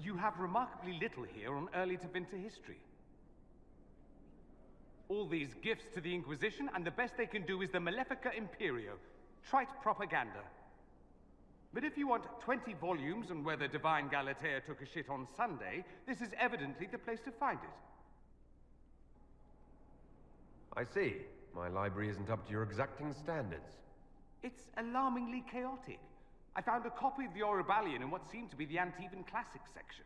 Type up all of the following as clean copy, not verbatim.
You have remarkably little here on early to winter history. All these gifts to the Inquisition, and the best they can do is the Malefica Imperio. Trite propaganda. But if you want 20 volumes on whether Divine Galatea took a shit on Sunday, this is evidently the place to find it. I see. My library isn't up to your exacting standards. It's alarmingly chaotic. I found a copy of the Oribalian in what seemed to be the Antivan Classics section.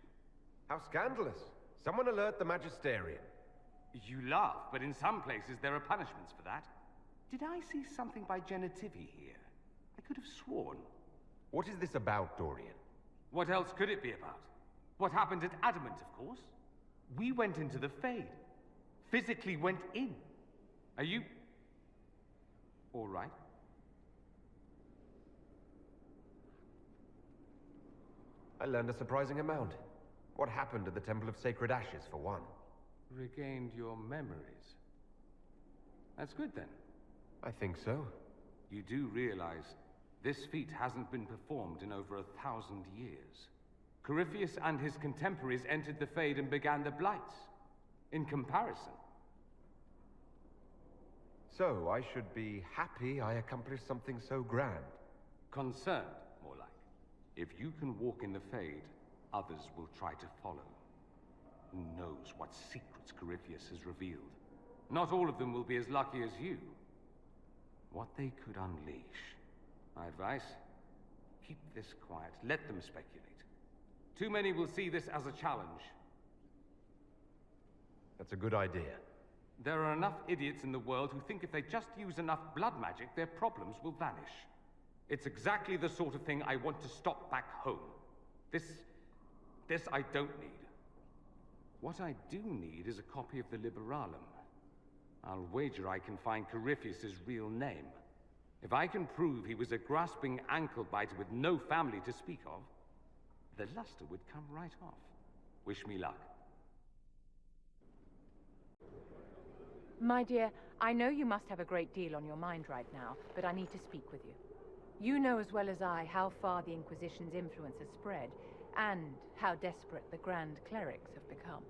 How scandalous. Someone alert the Magisterium. You laugh, but in some places there are punishments for that. Did I see something by Genitivi here? I could have sworn. What is this about, Dorian? What else could it be about? What happened at Adamant, of course. We went into the Fade. Physically went in. Are you... all right? I learned a surprising amount. What happened at the Temple of Sacred Ashes, for one? Regained your memories. That's good, then. I think so. You do realize this feat hasn't been performed in over 1,000 years. Corypheus and his contemporaries entered the Fade and began the Blights. In comparison. So, I should be happy I accomplished something so grand. Concerned, more like. If you can walk in the Fade, others will try to follow. Who knows what secrets Corypheus has revealed? Not all of them will be as lucky as you. What they could unleash. My advice? Keep this quiet. Let them speculate. Too many will see this as a challenge. That's a good idea. There are enough idiots in the world who think if they just use enough blood magic, their problems will vanish. It's exactly the sort of thing I want to stop back home. This I don't need. What I do need is a copy of the Liberalum. I'll wager I can find Corypheus' real name. If I can prove he was a grasping ankle-biter with no family to speak of, the luster would come right off. Wish me luck. My dear, I know you must have a great deal on your mind right now, but I need to speak with you. You know as well as I how far the Inquisition's influence has spread, and how desperate the Grand Clerics have become.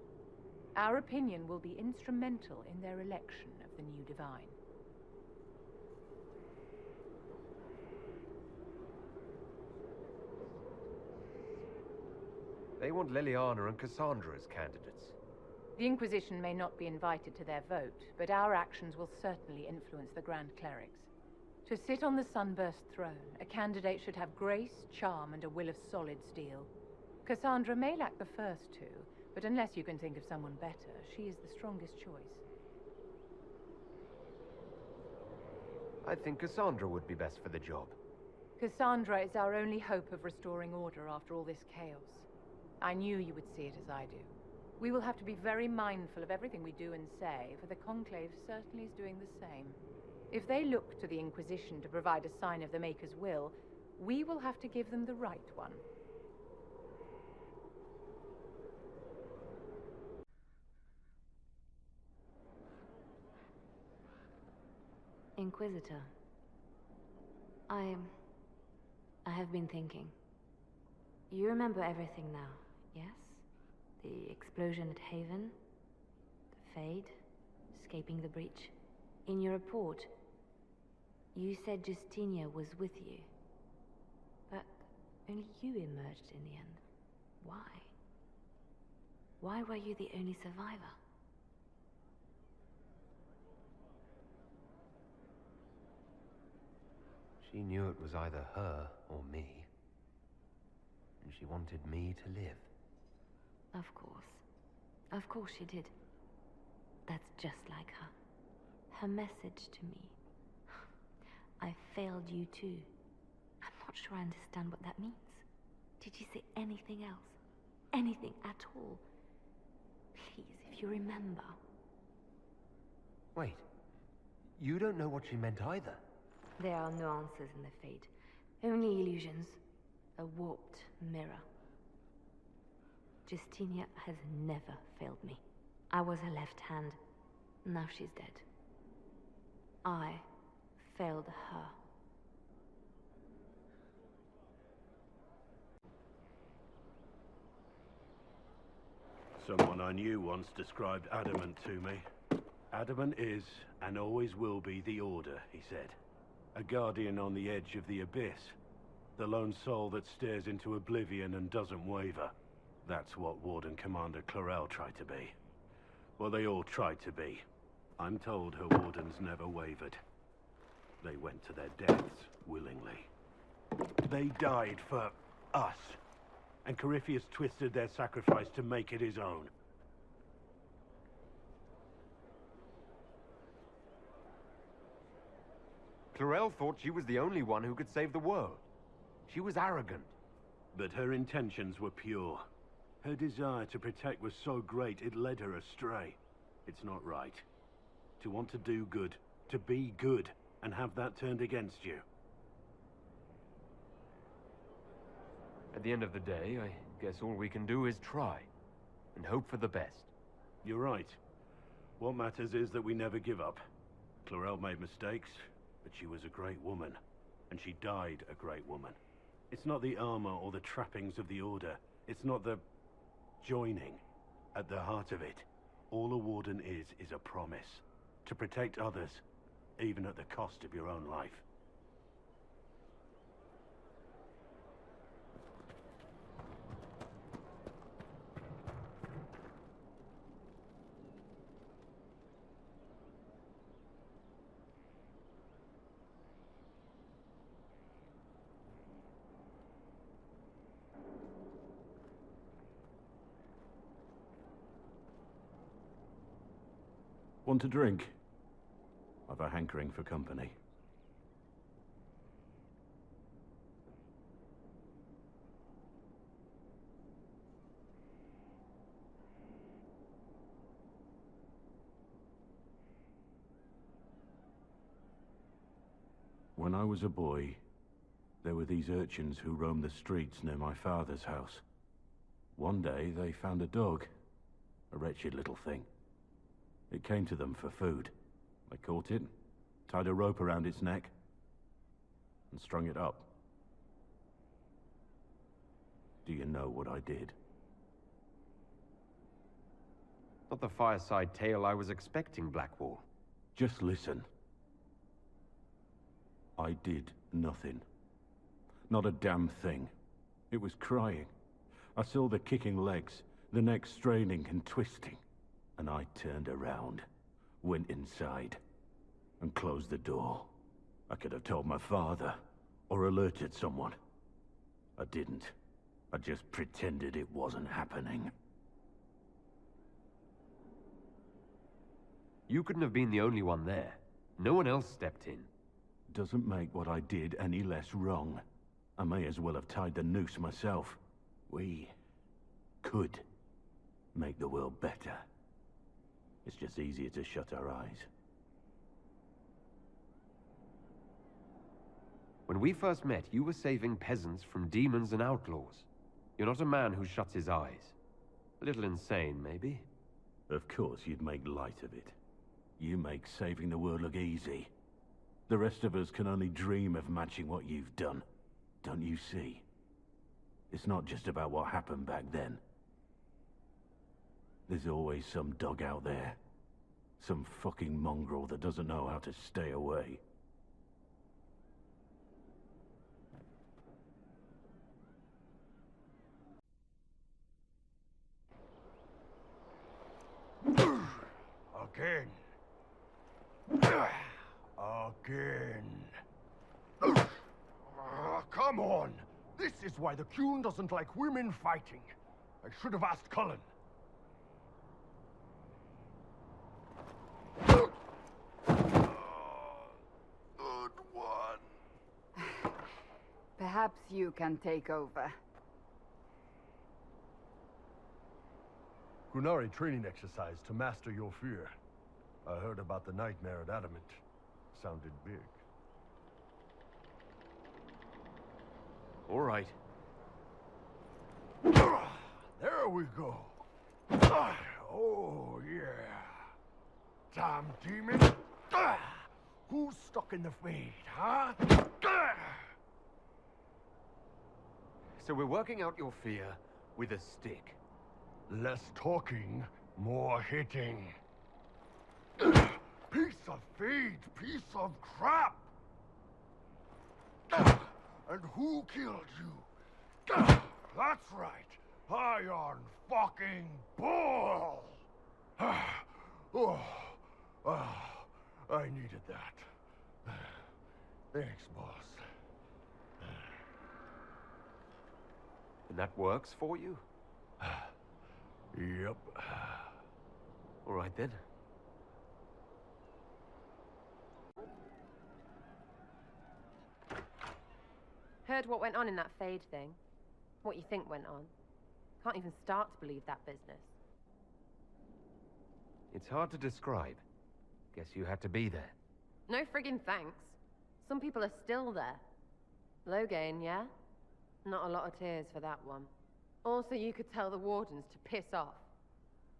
Our opinion will be instrumental in their election of the new Divine. They want Leliana and Cassandra as candidates. The Inquisition may not be invited to their vote, but our actions will certainly influence the Grand Clerics. To sit on the Sunburst throne, a candidate should have grace, charm, and a will of solid steel. Cassandra may lack the first two, but unless you can think of someone better, she is the strongest choice. I think Cassandra would be best for the job. Cassandra is our only hope of restoring order after all this chaos. I knew you would see it as I do. We will have to be very mindful of everything we do and say, for the Conclave certainly is doing the same. If they look to the Inquisition to provide a sign of the Maker's will, we will have to give them the right one. Inquisitor, I have been thinking. You remember everything now, yes? The explosion at Haven, the Fade, escaping the breach. In your report, you said Justinia was with you. But only you emerged in the end. Why? Why were you the only survivor? She knew it was either her or me. And she wanted me to live. Of course. Of course she did. That's just like her. Her message to me. I failed you too. I'm not sure I understand what that means. Did you say anything else? Anything at all? Please, if you remember. Wait. You don't know what she meant either. There are no answers in the Fate. Only illusions. A warped mirror. Justinia has never failed me. I was her left hand. Now she's dead. I failed her. Someone I knew once described Adamant to me. Adamant is, and always will be, the Order, he said. A guardian on the edge of the abyss. The lone soul that stares into oblivion and doesn't waver. That's what Warden Commander Clarel tried to be. Well, they all tried to be. I'm told her wardens never wavered. They went to their deaths willingly. They died for us. And Corypheus twisted their sacrifice to make it his own. Clarel thought she was the only one who could save the world. She was arrogant. But her intentions were pure. Her desire to protect was so great it led her astray. It's not right. To want to do good, to be good, and have that turned against you. At the end of the day, I guess all we can do is try. And hope for the best. You're right. What matters is that we never give up. Clarel made mistakes, but she was a great woman. And she died a great woman. It's not the armor or the trappings of the Order. It's not the joining. At the heart of it, all a warden is a promise. To protect others, even at the cost of your own life. Want a drink? I've a hankering for company. When I was a boy, there were these urchins who roamed the streets near my father's house. One day, they found a dog. A wretched little thing. It came to them for food. They caught it, tied a rope around its neck, and strung it up. Do you know what I did? Not the fireside tale I was expecting, Blackwall. Just listen. I did nothing. Not a damn thing. It was crying. I saw the kicking legs, the neck straining and twisting. And I turned around, went inside, and closed the door. I could have told my father, or alerted someone. I didn't. I just pretended it wasn't happening. You couldn't have been the only one there. No one else stepped in. Doesn't make what I did any less wrong. I may as well have tied the noose myself. We could make the world better. It's just easier to shut our eyes. When we first met, you were saving peasants from demons and outlaws. You're not a man who shuts his eyes. A little insane, maybe? Of course you'd make light of it. You make saving the world look easy. The rest of us can only dream of matching what you've done. Don't you see? It's not just about what happened back then. There's always some dog out there. Some fucking mongrel that doesn't know how to stay away. Again. Again. Come on! This is why the Qun doesn't like women fighting. I should have asked Cullen. Good one. Perhaps you can take over. Qunari training exercise to master your fear. I heard about the nightmare at Adamant. Sounded big. All right. There we go. Oh, yeah. Damn demon. Who's stuck in the fade, huh? So we're working out your fear with a stick. Less talking, more hitting. Piece of feed, piece of crap! And who killed you? That's right, Iron fucking Bull! I needed that. Thanks, boss. And that works for you? Yep. All right then. Heard what went on in that Fade thing? What you think went on? Can't even start to believe that business. It's hard to describe. Guess you had to be there. No friggin' thanks. Some people are still there. Low gain, yeah? Not a lot of tears for that one. Also, you could tell the wardens to piss off.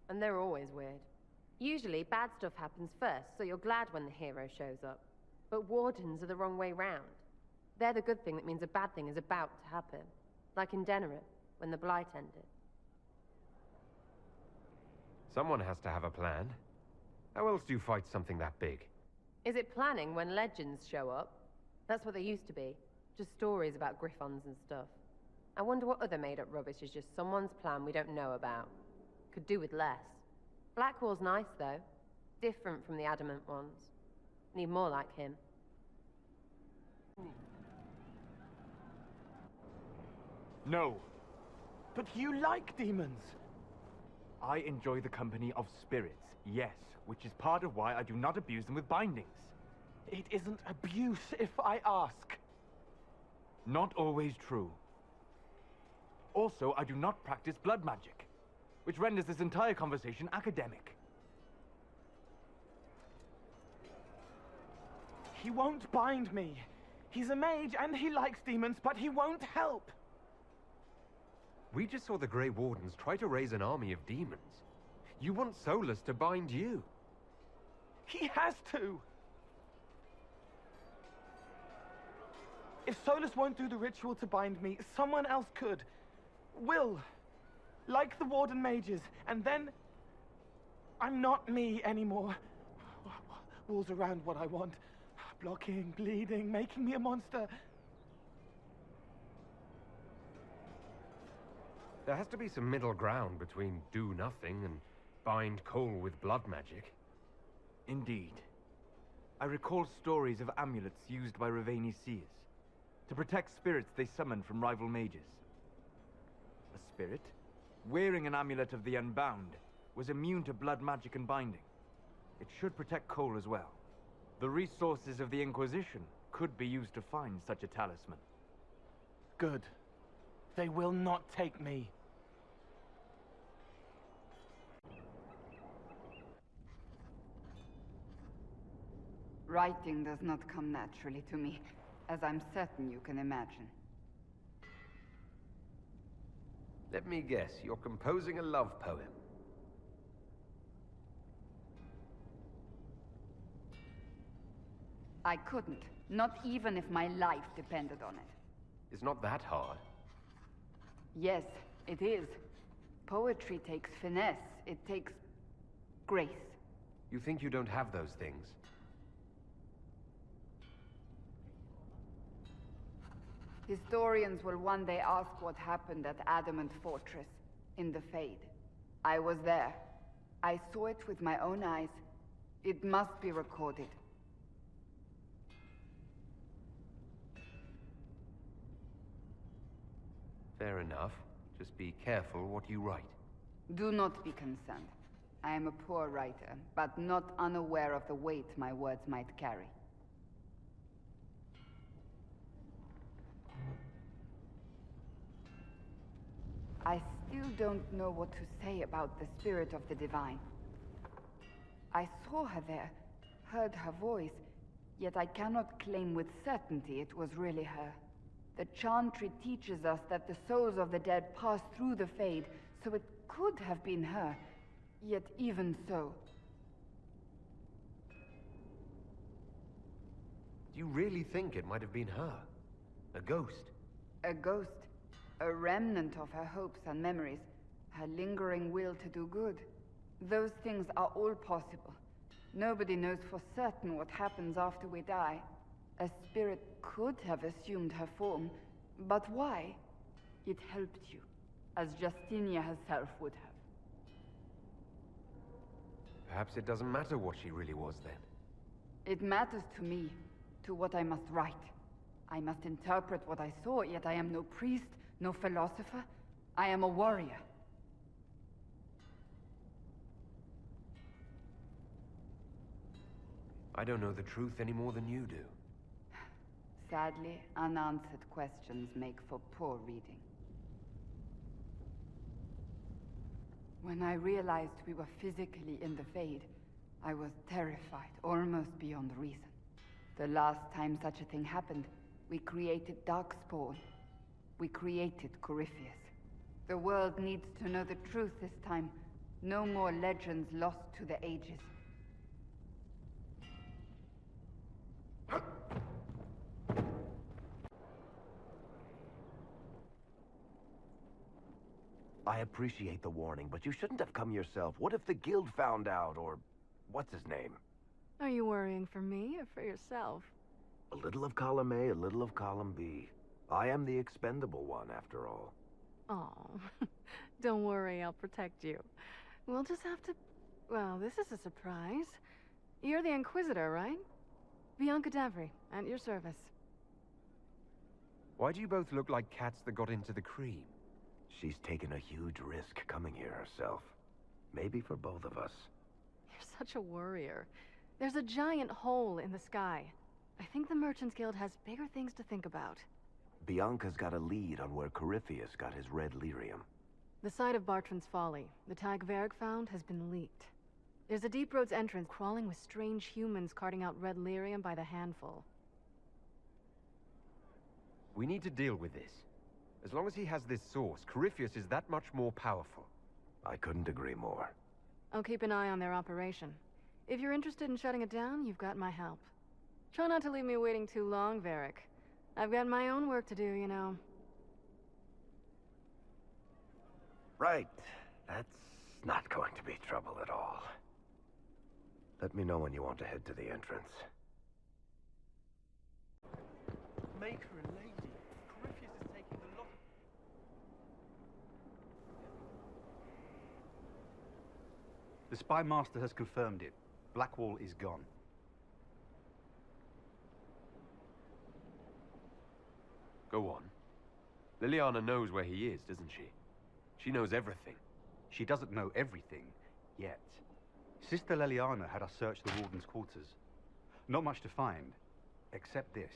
And they're always weird. Usually, bad stuff happens first, so you're glad when the hero shows up. But wardens are the wrong way round. They're the good thing that means a bad thing is about to happen. Like in Denerim, when the Blight ended. Someone has to have a plan. How else do you fight something that big? Is it planning when legends show up? That's what they used to be. Just stories about griffons and stuff. I wonder what other made-up rubbish is just someone's plan we don't know about. Could do with less. Blackwall's nice, though. Different from the adamant ones. Need more like him. No. But you like demons. I enjoy the company of spirits, yes, which is part of why I do not abuse them with bindings. It isn't abuse if I ask. Not always true. Also, I do not practice blood magic, which renders this entire conversation academic. He won't bind me. He's a mage and he likes demons, but he won't help. We just saw the Grey Wardens try to raise an army of demons. You want Solus to bind you. He has to. If Solus won't do the ritual to bind me, someone else could. Will. Like the Warden mages. And then I'm not me anymore. Walls around what I want. Blocking, bleeding, making me a monster. There has to be some middle ground between do nothing and bind Cole with blood magic. Indeed. I recall stories of amulets used by Raveni seers to protect spirits they summoned from rival mages. A spirit, wearing an amulet of the Unbound, was immune to blood magic and binding. It should protect Cole as well. The resources of the Inquisition could be used to find such a talisman. Good. They will not take me. Writing does not come naturally to me, as I'm certain you can imagine. Let me guess, you're composing a love poem. I couldn't, not even if my life depended on it. It's not that hard. Yes, it is. Poetry takes finesse, it takes grace. You think you don't have those things? Historians will one day ask what happened at Adamant Fortress, in the Fade. I was there. I saw it with my own eyes. It must be recorded. Fair enough. Just be careful what you write. Do not be concerned. I am a poor writer, but not unaware of the weight my words might carry. I still don't know what to say about the spirit of the divine. I saw her there, heard her voice, yet I cannot claim with certainty it was really her. The Chantry teaches us that the souls of the dead pass through the Fade, so it could have been her. Yet even so... Do you really think it might have been her? A ghost? A ghost. A remnant of her hopes and memories. her lingering will to do good. Those things are all possible. Nobody knows for certain what happens after we die. A spirit could have assumed her form, but why? It helped you, as Justinia herself would have. Perhaps it doesn't matter what she really was then. It matters to me, to what I must write. I must interpret what I saw, yet I am no priest, no philosopher. I am a warrior. I don't know the truth any more than you do. Sadly, unanswered questions make for poor reading. When I realized we were physically in the Fade, I was terrified, almost beyond reason. The last time such a thing happened, we created Darkspawn. We created Corypheus. The world needs to know the truth this time. No more legends lost to the ages. I appreciate the warning, but you shouldn't have come yourself. What if the guild found out, or what's his name? Are you worrying for me or for yourself? A little of column A, a little of column B. I am the expendable one, after all. Oh, don't worry, I'll protect you. We'll just have to... Well, this is a surprise. You're the Inquisitor, right? Bianca Davry, at your service. Why do you both look like cats that got into the cream? She's taken a huge risk coming here herself. Maybe for both of us. You're such a worrier. There's a giant hole in the sky. I think the Merchants Guild has bigger things to think about. Bianca's got a lead on where Corypheus got his red lyrium. The site of Bartran's Folly, the tag Varric found, has been leaked. There's a Deep Roads entrance crawling with strange humans carting out red lyrium by the handful. We need to deal with this. As long as he has this source, Corypheus is that much more powerful. I couldn't agree more. I'll keep an eye on their operation. If you're interested in shutting it down, you've got my help. Try not to leave me waiting too long, Varric. I've got my own work to do, you know. Right. That's not going to be trouble at all. Let me know when you want to head to the entrance. Make her a lady. Corypheus is taking the lot. The Spy Master has confirmed it. Blackwall is gone. Go on. Liliana knows where he is, doesn't she? She knows everything. She doesn't know everything, yet. Sister Liliana had us search the Warden's quarters. Not much to find, except this.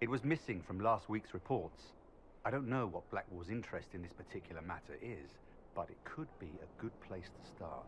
It was missing from last week's reports. I don't know what Blackwall's interest in this particular matter is, but it could be a good place to start.